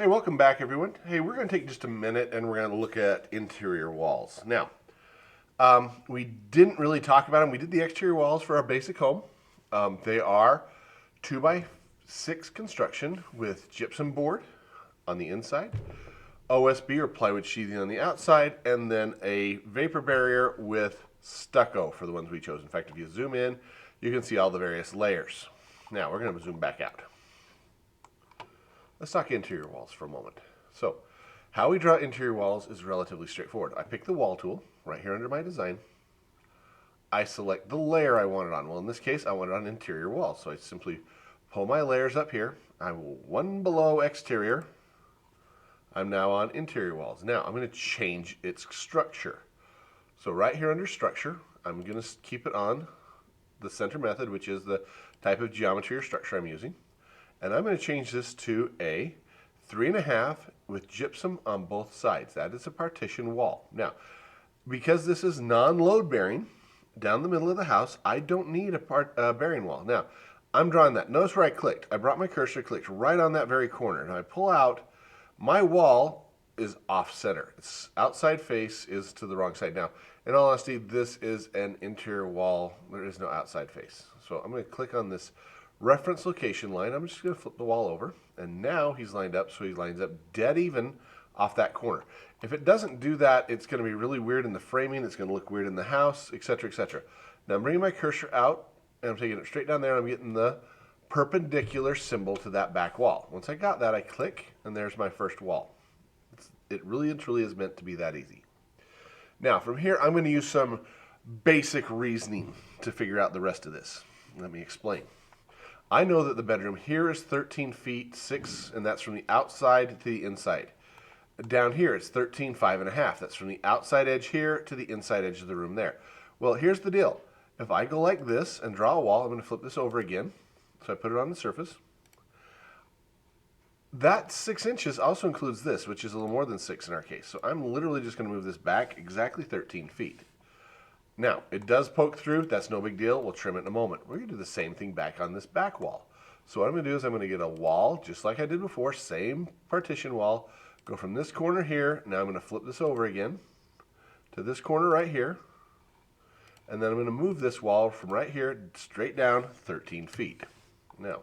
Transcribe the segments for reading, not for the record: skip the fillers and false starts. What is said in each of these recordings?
Hey, welcome back everyone. Hey, we're going to take just a minute and we're going to look at interior walls. Now, we didn't really talk about them. We did the exterior walls for our basic home. They are 2x6 construction with gypsum board on the inside, OSB or plywood sheathing on the outside, and then a vapor barrier with stucco for the ones we chose. In fact, if you zoom in, you can see all the various layers. Now, we're going to zoom back out. Let's talk interior walls for a moment. So, how we draw interior walls is relatively straightforward. I pick the wall tool right here under my design. I select the layer I want it on. Well, in this case, I want it on interior walls. So I simply pull my layers up here. I'm one below exterior. I'm now on interior walls. Now, I'm going to change its structure. So right here under structure, I'm going to keep it on the center method, which is the type of geometry or structure I'm using. And I'm going to change this to a 3.5 with gypsum on both sides. That is a partition wall. Now, because this is non-load bearing, down the middle of the house, I don't need a bearing wall. Now, I'm drawing that. Notice where I clicked. I brought my cursor, clicked right on that very corner. Now I pull out, my wall is off center. Its outside face is to the wrong side. Now, in all honesty, this is an interior wall. There is no outside face. So I'm going to click on this reference location line. I'm just going to flip the wall over, and now he's lined up, so he lines up dead even off that corner. If it doesn't do that, it's going to be really weird in the framing, it's going to look weird in the house, etc., etc. Now I'm bringing my cursor out, and I'm taking it straight down there, and I'm getting the perpendicular symbol to that back wall. Once I got that, I click, and there's my first wall. It really and truly is meant to be that easy. Now, from here, I'm going to use some basic reasoning to figure out the rest of this. Let me explain. I know that the bedroom here is 13 feet 6, and that's from the outside to the inside. Down here, it's 13 5.5. That's from the outside edge here to the inside edge of the room there. Well, here's the deal. If I go like this and draw a wall, I'm going to flip this over again. So I put it on the surface. That 6 inches also includes this, which is a little more than 6 in our case. So I'm literally just going to move this back exactly 13 feet. Now, it does poke through. That's no big deal. We'll trim it in a moment. We're going to do the same thing back on this back wall. So what I'm going to do is I'm going to get a wall, just like I did before, same partition wall. Go from this corner here. Now I'm going to flip this over again to this corner right here. And then I'm going to move this wall from right here straight down 13 feet. Now,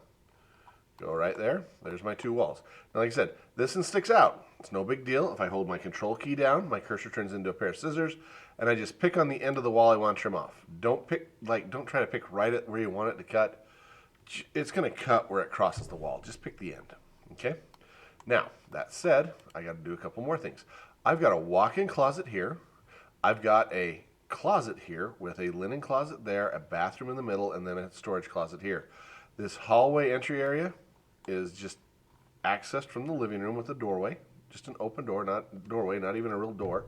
go right there. There's my 2 walls. Now, like I said, this one sticks out. It's no big deal. If I hold my control key down, my cursor turns into a pair of scissors, and I just pick on the end of the wall I want to trim off. Don't try to pick right at where you want it to cut. It's going to cut where it crosses the wall. Just pick the end. Okay? Now, that said, I got to do a couple more things. I've got a walk-in closet here. I've got a closet here with a linen closet there, a bathroom in the middle, and then a storage closet here. This hallway entry area is just accessed from the living room with a doorway, just an open door, not doorway, not even a real door.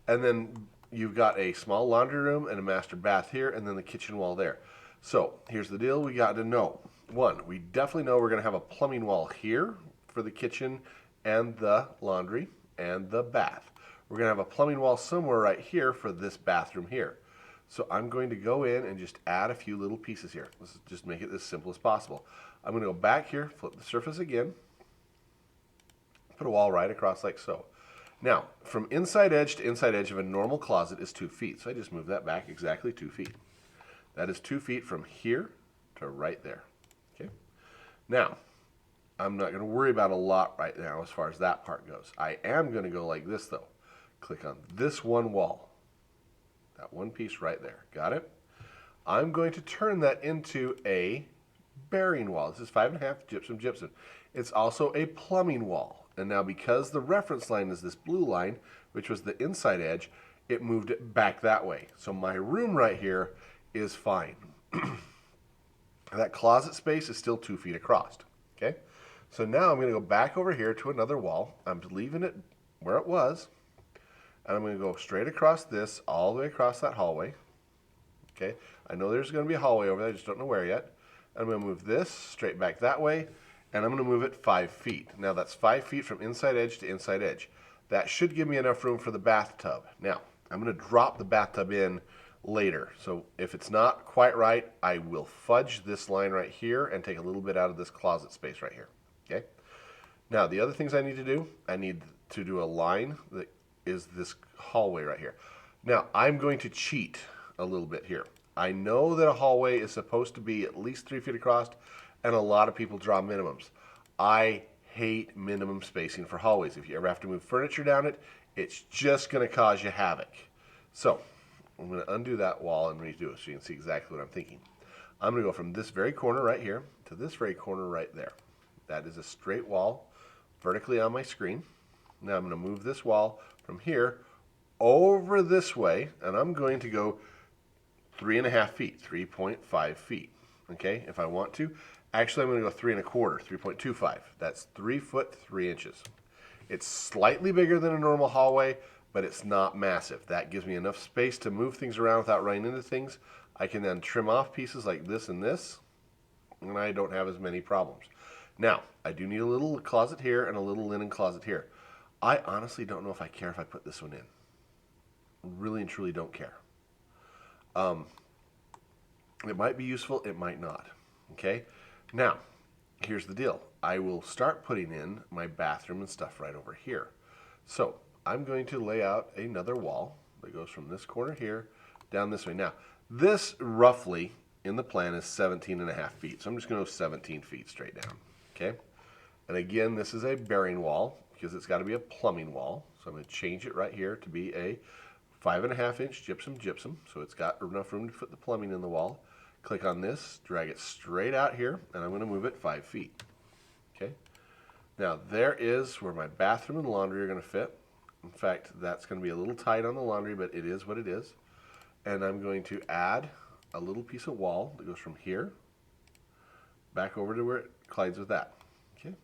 And then you've got a small laundry room and a master bath here, and then the kitchen wall there. So here's the deal we got to know. One, we definitely know we're going to have a plumbing wall here for the kitchen and the laundry and the bath. We're going to have a plumbing wall somewhere right here for this bathroom here. So I'm going to go in and just add a few little pieces here. Let's just make it as simple as possible. I'm going to go back here, flip the surface again, put a wall right across like so. Now, from inside edge to inside edge of a normal closet is 2 feet. So I just move that back exactly 2 feet. That is 2 feet from here to right there. Okay. Now, I'm not going to worry about a lot right now as far as that part goes. I am going to go like this though. Click on this one wall. That one piece right there. Got it? I'm going to turn that into a bearing wall. This is 5.5 gypsum. It's also a plumbing wall. And now because the reference line is this blue line, which was the inside edge, it moved it back that way. So my room right here is fine. That closet space is still 2 feet across. Okay? So now I'm going to go back over here to another wall. I'm leaving it where it was. And I'm going to go straight across this, all the way across that hallway. Okay? I know there's going to be a hallway over there. I just don't know where yet. I'm going to move this straight back that way, and I'm going to move it 5 feet. Now that's 5 feet from inside edge to inside edge. That should give me enough room for the bathtub. Now, I'm going to drop the bathtub in later. So if it's not quite right, I will fudge this line right here and take a little bit out of this closet space right here. Okay? Now, the other things I need to do a line that is this hallway right here. Now, I'm going to cheat a little bit here. I know that a hallway is supposed to be at least 3 feet across, and a lot of people draw minimums. I hate minimum spacing for hallways. If you ever have to move furniture down it, it's just going to cause you havoc. So, I'm going to undo that wall and redo it so you can see exactly what I'm thinking. I'm going to go from this very corner right here to this very corner right there. That is a straight wall vertically on my screen. Now I'm going to move this wall from here over this way, and I'm going to go 3.5 feet, 3.5 feet. Okay, if I want to. Actually, I'm going to go 3 1/4, 3.25. That's 3 foot 3 inches. It's slightly bigger than a normal hallway, but it's not massive. That gives me enough space to move things around without running into things. I can then trim off pieces like this and this, and I don't have as many problems. Now, I do need a little closet here and a little linen closet here. I honestly don't know if I care if I put this one in. Really and truly don't care. It might be useful, it might not. Okay? Now, here's the deal. I will start putting in my bathroom and stuff right over here. So, I'm going to lay out another wall that goes from this corner here down this way. Now, this roughly in the plan is 17.5 feet. So I'm just going to go 17 feet straight down. Okay? And again, this is a bearing wall because it's got to be a plumbing wall. So I'm going to change it right here to be a 5.5 inch gypsum. So it's got enough room to put the plumbing in the wall. Click on this, drag it straight out here, and I'm going to move it 5 feet. Okay? Now there is where my bathroom and laundry are going to fit. In fact, that's going to be a little tight on the laundry, but it is what it is. And I'm going to add a little piece of wall that goes from here back over to where it collides with that. Okay?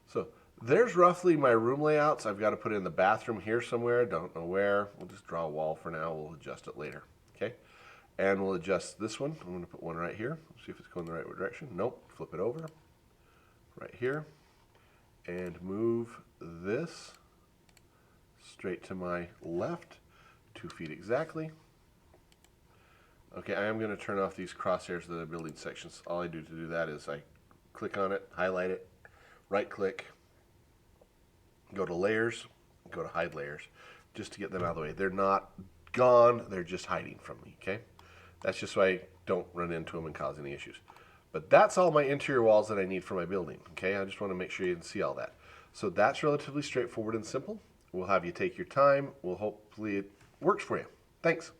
So there's roughly my room layouts. I've got to put in the bathroom here somewhere. Don't know where. We'll just draw a wall for now. We'll adjust it later. Okay? And we'll adjust this one. I'm going to put one right here. See if it's going the right direction. Nope. Flip it over. Right here. And move this straight to my left. 2 feet exactly. Okay, I am going to turn off these crosshairs of the building sections. All I do to do that is I click on it, highlight it, right click, go to layers, go to hide layers, just to get them out of the way. They're not gone, they're just hiding from me, okay? That's just so I don't run into them and cause any issues. But that's all my interior walls that I need for my building, okay? I just want to make sure you can see all that. So that's relatively straightforward and simple. We'll have you take your time. Hopefully it works for you. Thanks.